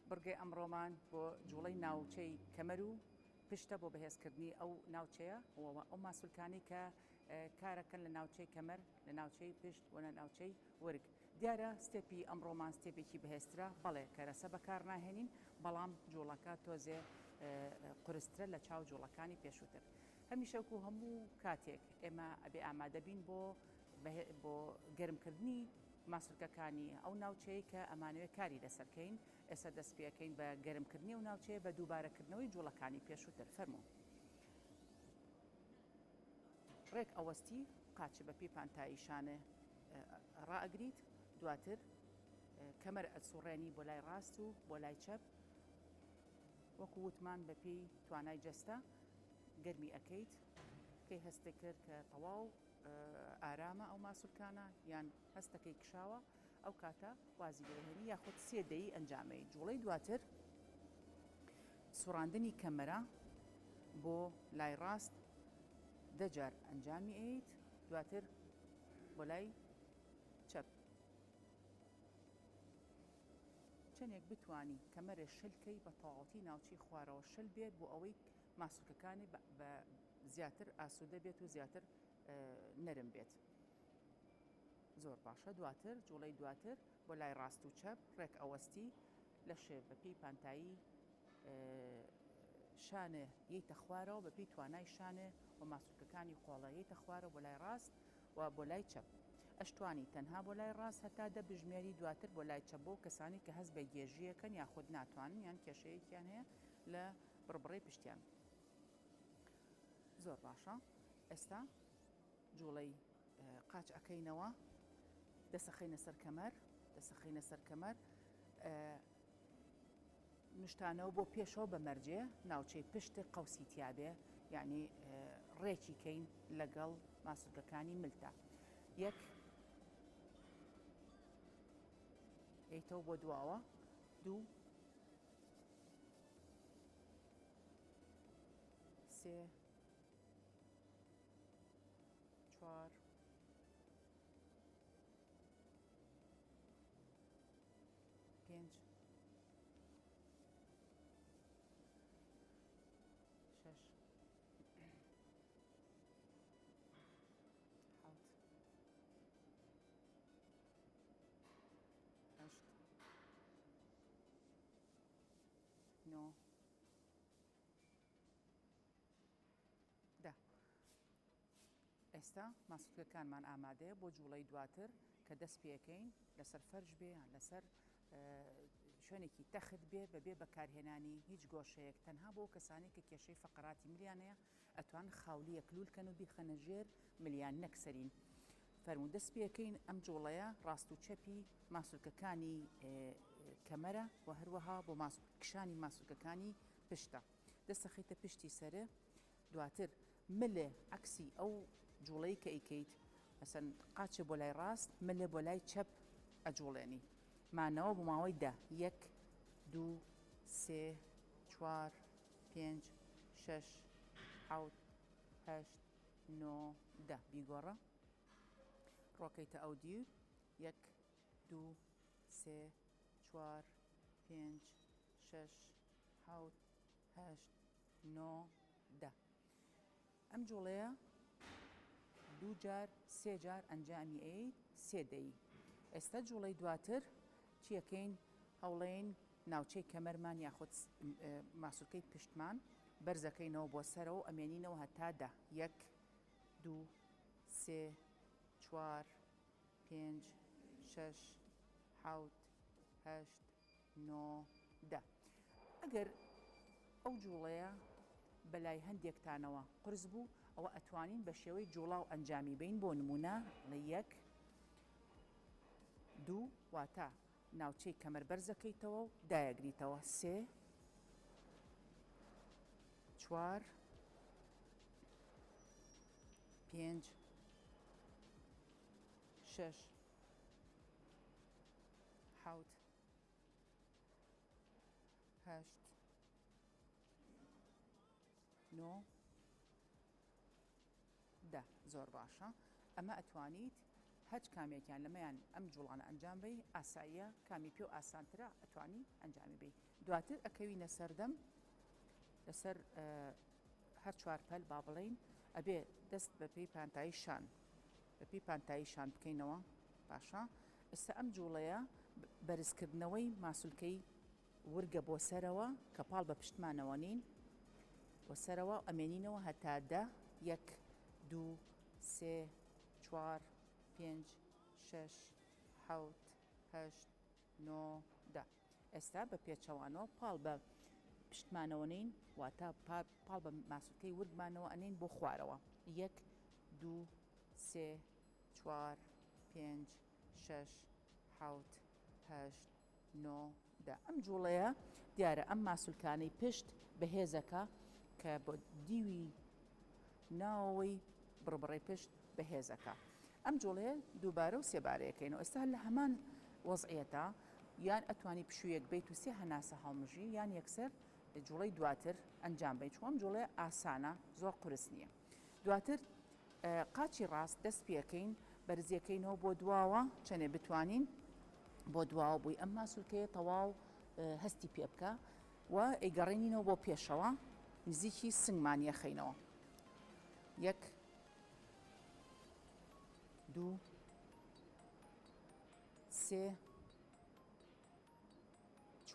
بڕگەی ئەمڕۆمان بۆ جوڵەی ناوچەی کەمەر و پشتە بۆ بەهێزکردنی ئەو ناوچەیە ئەو ماسوولکانی کە کارەکەن لە ناوچەی کەمەر لە ناوچەی پشت و لە ناوچەی ورگ. دیارە ستێپی ئەمڕۆمان ستێپێکی بەهێزترە بەڵێ کەرەسە بەکار ناهێنین بەڵام جوڵەکە تۆزێ قورسترە لە چاو جوڵەکانی پێشووتر. هەمیشەکو هەموو کاتێک ئێمە ئەبێ ئامادەبین بۆ گەرمکردنی ماسوولکەکانی ئەو ناوچەیە کە ئەمانوێت کاری لەسەرکەین ئێستا دەست پێەکەین بە گەرمکردنی و ناوچەیە بە دووبارەکردنەوەی جوڵەکانی پێشووتر فەرموو. ڕێک ئەوەستی قاچ بە پێی پانتاییشانە ڕائەگریت دواتر کەمەر ئەسوڕێنی بۆ لای ڕاست و بۆ لای چەپ وەکو وتمان بە پێی توانای جەستە گەرمی ئەەکەیت کەی هەستە کرد کە تەواو ئارامە ئەو ماسوولکانە یان هەستەکەی کشاوە ئەو کاتە وازی لێهێنی یاخود سێدەی ئەنجامەی جوڵەی دواتر سوڕاندنی کەمەرە بۆ لای ڕاست دەجار ئەنجامی ئەیت دواتر بۆ لای چەپ چەندێک بتانی کەمەرە شلکەی بە تەواوەتی ناوچەی خوارەوە شل بێت بۆ ئەوەی ماسوولکەکانی بە زیاتر ئاسوودە بێت و زیاتر نەرم بێت. زۆر باشە. دواتر جوڵەی دواتر بۆ لای ڕاست و چەپ ڕێک ئەوەستی لە شێ بە پێی پانتایی شانە یەیتە خوارەوە بە پێی توانای شانێ و ماسوولکەکانی قۆڵە یەیتە خوارەوە بۆ لای ڕاست و بۆ لای چەپ. ئەشتوانی تەنها بۆ لای ڕاست هەتا دە بژمێری دواتر بۆ لای چەپ بۆ کەسانی کە هەست بە گێژیەکەن یاخود ناتوانن یان کێشەیەکیان هەیە لە بڕبڕی پشتیان. زۆر باشە. ئێستا جوڵەی قاچ ئەەکەینەوە دەسەخینە سەر کەمەر دەسەخینە سەر کەمەر نیشتانەوە بۆ پێشەوە بە مەرجێ ناوچەی پشت قەوسی تیابێ یعنی ڕێکی کەین لەگەڵ ماسوولکەکانی ملتە. یەک ئەیتەوە بۆ دواوە دوو سێ چوار پێنج شەش حەوت هەشت نۆ دە. ئێستا ماسوولکەکانمان ئامادەیە بۆ جوڵەی دواتر کە دەست پێەکەین لەسەر فەرش بێ یان لەسەر شوێنێکی تەخت بێ بەبێ بەکارهێنانی هیچ گۆشەیەک تەنها بۆ کەسانی کە کێشەی فەقەراتی ملیانەیە ئەتوان خاولیە کلولکەن و بیخەنە ژێر ملیان نەکسەرین. فەرموو دەست پێەکەین ئەم جوڵەیە ڕاست و چەپی ماسوولکەکانی کەمەرە و هەروەها بۆ کشانی ماسوولکەکانی پشتە دەستەخیتە پشتی سەرە دواتر ملێ عەکسی ئەو جوڵەی کە ئەیکەیت مەسەن قاچە بۆ لای ڕاست ملێ بۆ لای چەپ ئەجوڵێنی مانەوە بۆ ماوەی دە یەک دوو سێ چوار پێنج شەش حەوت هەشت نۆ دە بیگۆڕە ڕۆکەیتە ئەو دیر یەک دوو سێ چوار پێنج شەش حەوت هەشت نۆ دە. ئەم جوڵەیە دوو جار سێ جار ئەنجامی ئەیت سێدەی. ئێستا جوڵەی دواتر چیەکەین هەوڵێن ناوچەی کەمەرمان یاخود ماسوولکەی پشتمان بەرزەکەینەوە بۆ سەرەوە ئەمێنینەوە هەتا دە یەک دوو سێ چوار پێنج شەش حەوت هەشت نۆ دە. ئەگەر ئەو جوڵەیە بەلای هەندێکتانەوە قرس بوو ئەوە ئەتوانین بە شێوەی جوڵاو ئەنجامی بین بۆ نمونە لە یەک دوو واتە ناوچەی کەمەر بەرزەکەیتەوە و دایەگریتەوە سێ چوار پێنج شەش حەوت هەشت نۆ دە. زۆر باشە. ئەمە ئەتوانیت هەچ کامێکیان لەمەیان ئەم جوڵانە ئەنجام بی ئاساییە کامی پێ و ئاسانترە ئەتوانی ئەنجامی بی دواتر ئەکەوینە سەردەم لەسەر هەر چوار پەل با بڵین ئەبێ دەست بە پێی پانتایی شان بە پێی پانتایی شان بکەینەوە باشە ئێستا ئەم جوڵەیە بەرزکردنەوەی ماسولکەی ورگە بۆ سەرەوە کە پاڵ بە پشتمانەوە نین بۆ سەرەوە ئەمێنینەوە هەتا 10 1 2 3 4 5 6 7 8 9 10 ئێستا بە پێچەوانەوە پاڵ بە پشتمانەوە نین واتە پاڵ بە ماسولکەی ورگمانەوە ئەنین بۆ خوارەوە 1 2 3 4 5 6 7 8 9 10 ئەم جوڵەیە دیارە ئەم ماسولکانەی پشت بەهێزەکە کە بۆ دیوی ناوەوەی بڕبڕی پشت بەهێزەکە ئەم جوڵەیە دووبارە و سێبارەیەکەینەوە ئێستا لە هەمان وەزعیەتە یان ئەتوانی پشوویەک بیت و سێ هەناسە هەڵمژی یان یەکسەر جوڵەی دواتر ئەنجام بیت چۆن جوڵەیە ئاسانە زۆر قورس نییە دواتر قاچی ڕاست دەست پێکەین بەرزیەکەینەوە بۆ دواوە چەنێ بتوانین بۆ دواوە بووی ئەم ماسولکەیە تەواو هەستی پێ بکە و ئەیگەڕێنینەوە بۆ پێشەوە نزیکی سنگمانیە خەینەوە 1 2 3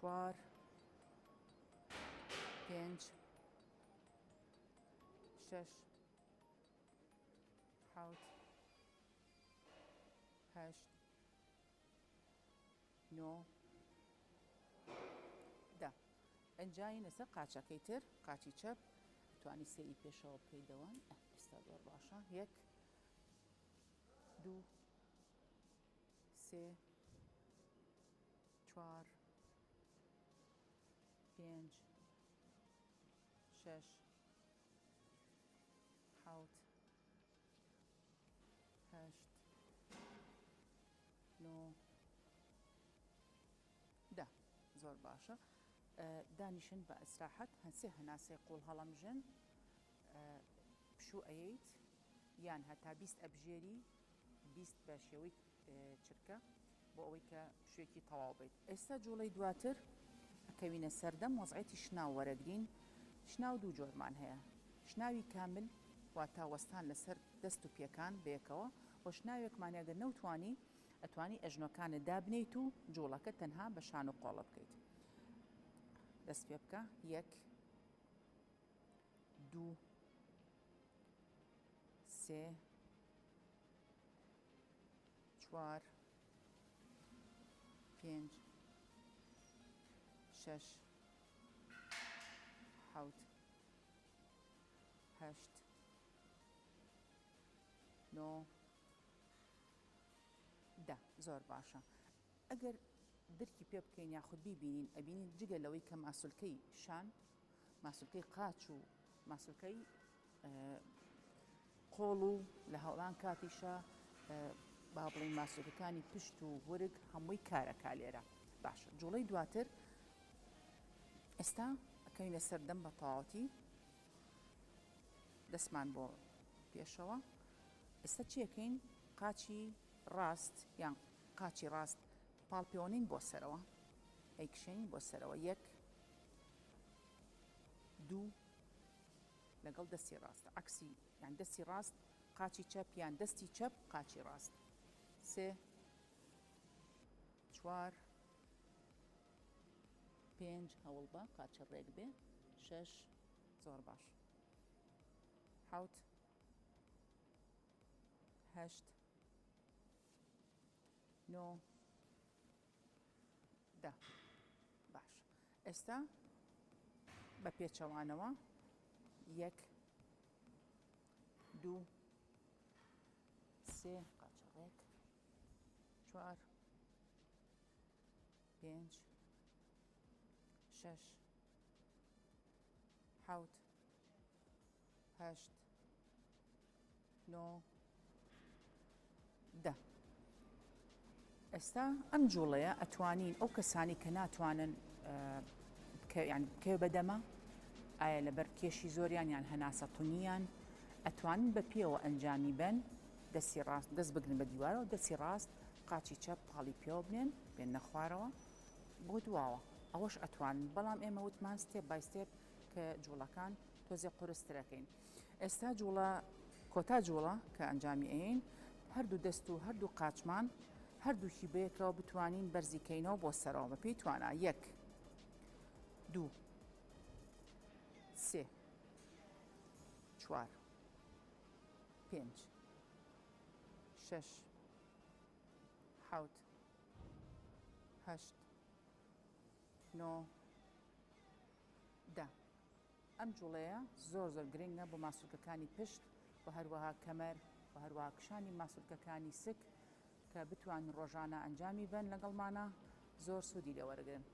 4 5 6 7 8 9 10 ئەنجاین لەسەر قاچەکەی تر قاچی چەپ توانی سێری پێشەوە بکەیتەوە ئێستا زۆر باشە 1 2 3 4 5 6 7 8 9 10 زۆر باشە دانیشن بە ئەسراحەت هەنسێ هەناسەی قوڵ هەڵەمژن پشوو ئەیت یان هەتا 20 ئەبژێری 20 بە شێوەی چرکە بۆ ئەوەی کە پشوێکی تەواو بیت ئێستا جوڵەی دواتر ئەکەوینە سەردەم وەزعەتی شناو وەرەگرین شناو دوو جۆرمان هەیە شناوی کامل واتە وەستان لەسەر دەست و پێکان بەیەکەوە بۆ شناوێکمان ئەگەر نەوتوانی ئەتوانی ئەژنۆکانت دابنیت و جوڵەکە تەنها بە شان و قۆڵە بکەیت دەست پێ بکە 1 2 3 4 5 6 7 8 9 10 زۆر باشە ئەگەر درکی پێ بکەین یاخود بیبینین ئەبینین جگە لەوەی کە ماسولکەی شان ماسولکەی قاچ و ماسولکەی قۆڵ و لە هەوڵان کاتیشە با بڵین ماسولەکانی پشت و ورگ هەمووی کارەکا لێرە باشە جوڵەی دواتر ئێستا ئەکەوینە سەردەم بە تەواوەتی دەستمان بۆ پێشەوە ئێستا چیەکەین قاچی ڕاست یان قاچی ڕاست پاڵپیۆنین بۆ سەرەوە ئەیکشین بۆ سەرەوە 1 2 لەگەڵ دەستی ڕاستە عەکسی یان دەستی ڕاست قاچی چەپ یان دەستی چەپ قاچی ڕاست 3 4 5 هەوڵ بە قاچە ڕێک بێ 6 زۆر باش 7 8 9 10 باش ئێستا بە پێچەوانەوە 1 2 3 قاچە ڕێک 4 5 6 7 8 9 10 ئێستا ئەم جوڵەیە ئەتوانین ئەو کەسانی کە ناتوانن یان بکەوێ بەدەمە ئایا لەبەر کێشی زۆریان یان هەناسە تونیان ئەتوانن بە پێوە ئەنجامی بن دەستی ڕاست دەست بگرن بە دیوارەوە دەستی ڕاست قاچی چەپ پاڵی پێوە بنێن بێن نەخوارەوە بۆ دواوە ئەوەش ئەتوانن بەڵام ئێمە وتمان ستێپ بای ستێپ کە جوڵەکان تۆزێ قورسترەکەین ئێستا جوڵە کۆتا جوڵە کە ئەنجامی ئەین هەردوو دەست و هەردوو قاچمان هەردووکی بەیەکەوە بتوانین بەرزیکەینەوە بۆ سەرەوە بە پێی توانە 1 2 3 4 5 6 7 8 9 10 ئەم جوڵەیە زۆر گرنگە بۆ ماسوولکەکانی پشت و هەروەها کەمەر و هەروەها کشانی ماسوولکەکانی سک کە بتوانن ڕۆژانە ئەنجامی بن لەگەڵمانە زۆر سوودی لێوەرەگرن.